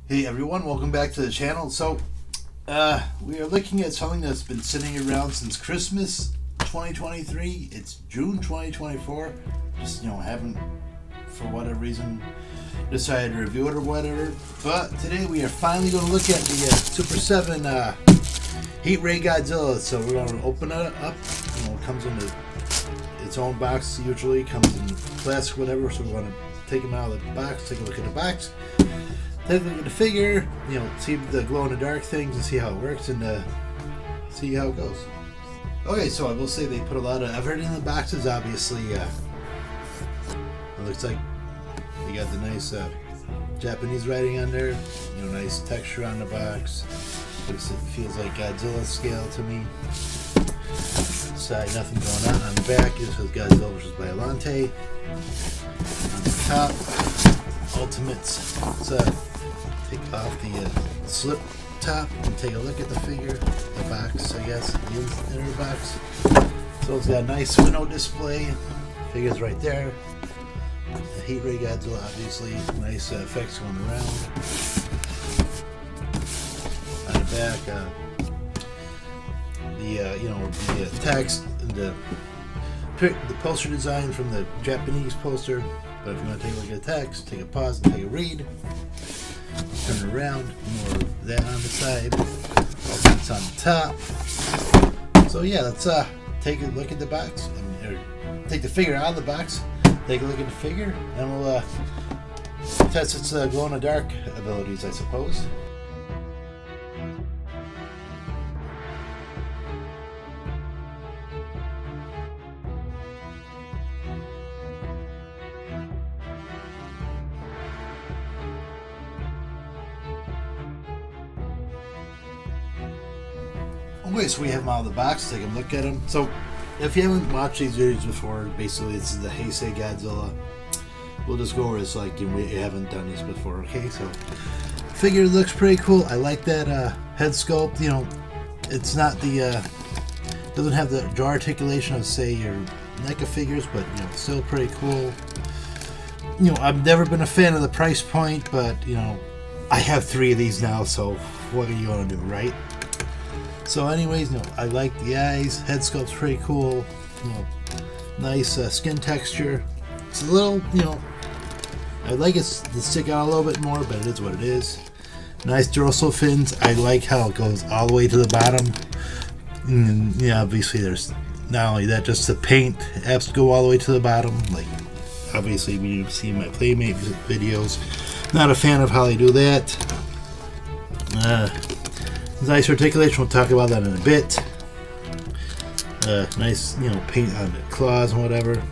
Hey everyone, welcome back to the channel. So, we are looking at something that's been sitting around since Christmas 2023. It's June 2024. Just, haven't, for whatever reason, decided to review it or whatever. But today we are finally going to look at the Super7 Heat Ray Godzilla. So we're going to open it up. It comes in its own box usually. It comes in plastic, whatever. So we're going to take them out of the box, take a look at the box. Take a look at the figure, see the glow-in-the-dark things and see how it works and see how it goes. Okay, so I will say they put a lot of effort in the boxes, obviously. It looks like they got the nice Japanese writing on there, nice texture on the box. It feels like Godzilla scale to me. Side, nothing going on the back. It says Godzilla vs. Biollante. On the top, Ultimates. Take off the slip top and take a look at the figure, the box, I guess, the inner box. So it's got a nice window display. Figure's right there. The Heat Ray Godzilla, obviously, nice effects going around. On the back, the text, the poster design from the Japanese poster. But if you want to take a look at the text, take a pause and take a read. Turn it around, more of that on the side. It's on the top. So yeah, let's take a look at the box. Or take the figure out of the box. Take a look at the figure, and we'll test its glow-in-the-dark abilities, I suppose. Okay, so we have them out of the box. Take a look at them. So, if you haven't watched these videos before, basically this is the Heisei Godzilla. We'll just go over this like we haven't done this before. Okay, so figure looks pretty cool. I like that head sculpt. It's not the doesn't have the jaw articulation of say your NECA figures, but it's still pretty cool. I've never been a fan of the price point, but I have 3 of these now. So what are you gonna do, right? So anyways, I like the eyes. Head sculpt's pretty cool. Nice skin texture. It's a little, I'd like it to stick out a little bit more, but it is what it is. Nice dorsal fins. I like how it goes all the way to the bottom. And, obviously there's not only that, just the paint has to go all the way to the bottom. Like, obviously when you've seen my Playmate videos, not a fan of how they do that. Nice articulation, we'll talk about that in a bit. Nice, paint on the claws and whatever.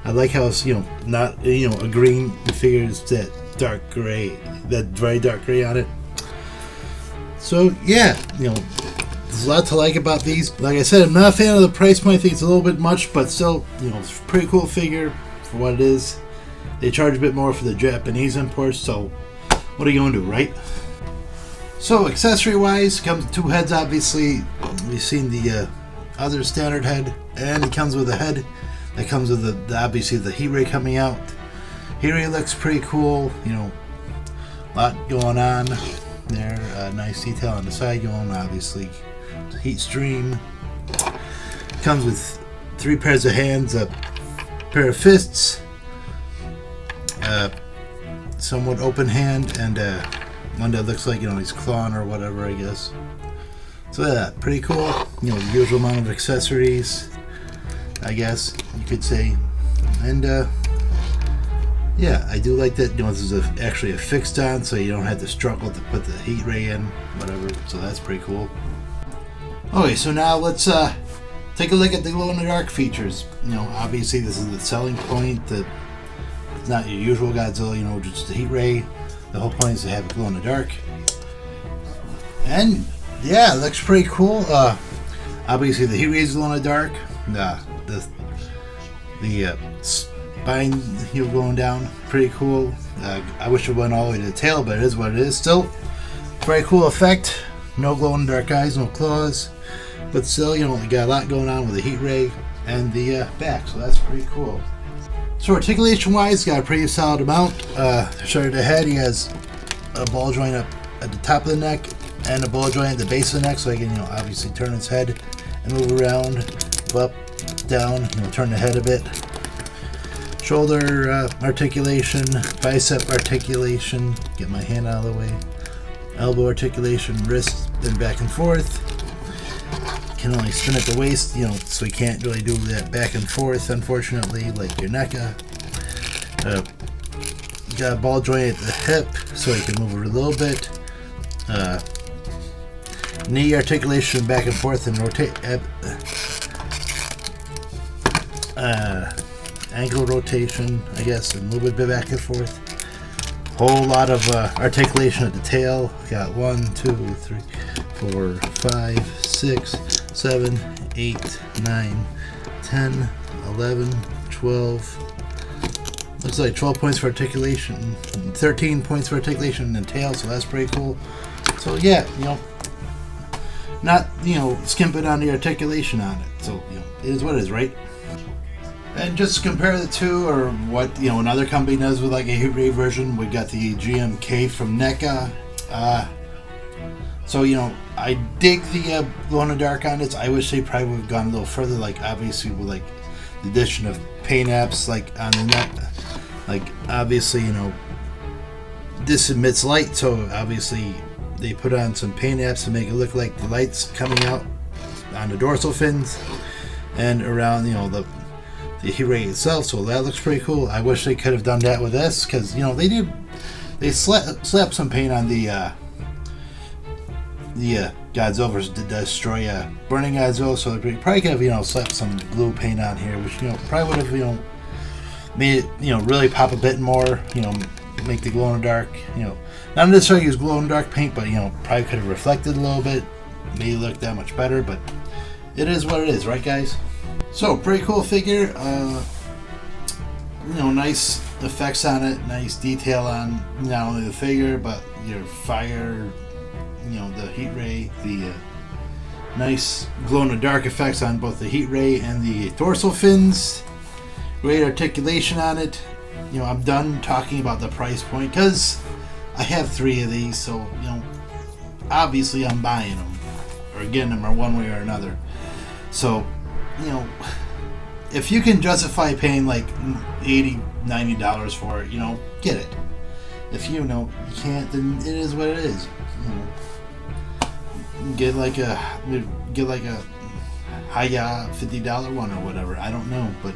I like how it's, not, a green figure, it's that dark gray, that very dark gray on it. So, yeah, there's a lot to like about these. Like I said, I'm not a fan of the price point. I think it's a little bit much, but still, it's a pretty cool figure for what it is. They charge a bit more for the Japanese imports, so what are you going to do, right? So accessory wise, comes with 2 heads obviously. We've seen the other standard head, and it comes with a head that comes with the obviously the Heat Ray coming out. Heat Ray looks pretty cool, a lot going on there. Nice detail on the side going, obviously heat stream. Comes with 3 pairs of hands, a pair of fists, somewhat open hand, and one that looks like, he's clawing or whatever, I guess. So yeah, pretty cool. The usual amount of accessories, I guess you could say. And yeah, I do like that. This is actually a fixed on, so you don't have to struggle to put the Heat Ray in, whatever. So that's pretty cool. Okay, so now let's take a look at the glow-in-the-dark features. Obviously this is the selling point. That it's not your usual Godzilla, just the Heat Ray. The whole point is to have it glow in the dark. And yeah, it looks pretty cool. Obviously the Heat Ray is glow in the dark. The spine going down, pretty cool. I wish it went all the way to the tail, but it is what it is. Still, very cool effect. No glow in the dark eyes, no claws. But still, you got a lot going on with the Heat Ray and the back, so that's pretty cool. So articulation wise, got a pretty solid amount. Started ahead, he has a ball joint up at the top of the neck and a ball joint at the base of the neck, so I can, obviously turn its head and move around, up, down, turn the head a bit. Shoulder articulation, bicep articulation, get my hand out of the way, elbow articulation, wrist, then back and forth. Can only spin at the waist, so you can't really do that back and forth, unfortunately, like your NECA. Got a ball joint at the hip, so you can move it a little bit. Knee articulation back and forth and rotate. Ankle rotation, I guess, and a little bit back and forth. Whole lot of articulation at the tail. Got 1, 2, 3, 4, 5, 6, 7, 8, 9, 10, 11, 12. Looks like 12 points for articulation, 13 points for articulation in the tail, so that's pretty cool. So yeah, not, skimping on the articulation on it. So, it is what it is, right? And just to compare the two, or what, another company does with like a Heat Ray version, we got the GMK from NECA. So, I dig the glow in the dark on this. I wish they probably would have gone a little further, like obviously with like the addition of paint apps like on the neck. Like obviously, this emits light, so obviously they put on some paint apps to make it look like the light's coming out on the dorsal fins and around, the Heat Ray itself. So that looks pretty cool. I wish they could have done that with this, because they slapped some paint on the Godzilla versus Destroy Burning Godzilla, so they probably could have slapped some glue paint on here, which probably would have made it really pop a bit more, make the glow in the dark, not necessarily use glow in the dark paint, but probably could have reflected a little bit, made it look that much better. But it is what it is, right guys? So pretty cool figure. Nice effects on it, nice detail on not only the figure but your fire, the Heat Ray, the nice glow in the dark effects on both the Heat Ray and the dorsal fins. Great articulation on it. I'm done talking about the price point because I have 3 of these, so obviously I'm buying them or getting them, or one way or another. So if you can justify paying like $80-$90 for it, get it. If you can't, then it is what it is. Get like a Heisiei $50 one or whatever. I don't know, but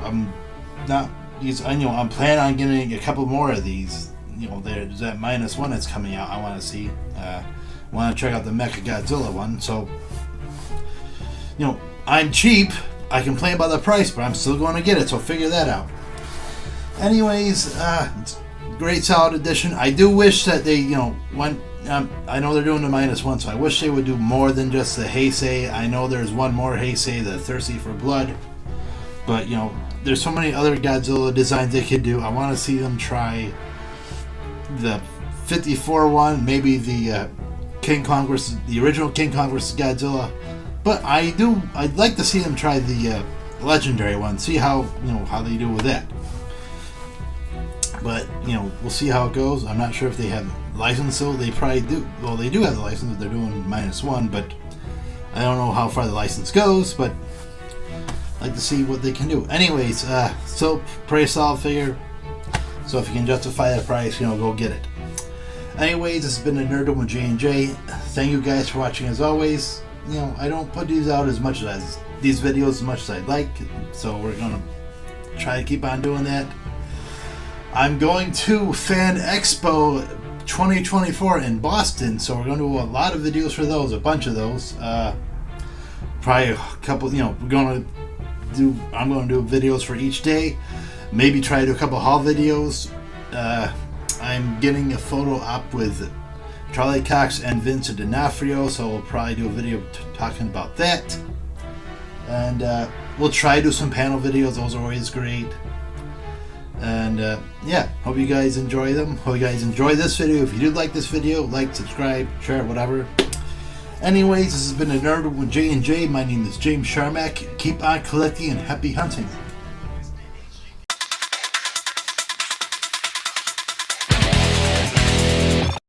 I'm not. I'm planning on getting a couple more of these. There's that -1 that's coming out. I want to see. Want to check out the Mecha Godzilla one. So, I'm cheap. I complain about the price, but I'm still going to get it. So figure that out. Anyways, great solid edition. I do wish that they, went. I know they're doing the -1, so I wish they would do more than just the Heisei. I know there's one more Heisei, the Thirsty for Blood. But, there's so many other Godzilla designs they could do. I want to see them try the 54 one, maybe the King Kong versus the original King Kong versus Godzilla. But I'd like to see them try the legendary one, see how how they do with that. But we'll see how it goes. I'm not sure if they have license, so they probably do. Well, they do have the license. They're doing -1, but I don't know how far the license goes. But I'd like to see what they can do. Anyways, so pretty solid figure. So if you can justify the price, go get it. Anyways, this has been a Nerd with J&J. Thank you guys for watching as always. I don't put these out as much as these videos as much as I'd like, so we're gonna try to keep on doing that. I'm going to Fan Expo 2024 in Boston, so we're going to do a lot of videos for those, a bunch of those. Probably a couple, I'm going to do videos for each day. Maybe try to do a couple haul videos. I'm getting a photo op with Charlie Cox and Vincent D'Onofrio, so we'll probably do a video talking about that. And we'll try to do some panel videos. Those are always great. And yeah, hope you guys enjoy them. Hope you guys enjoy this video. If you did like this video, like, subscribe, share, whatever. Anyways, this has been a Nerd with J&J. My name is James Sharmack. Keep on collecting and happy hunting.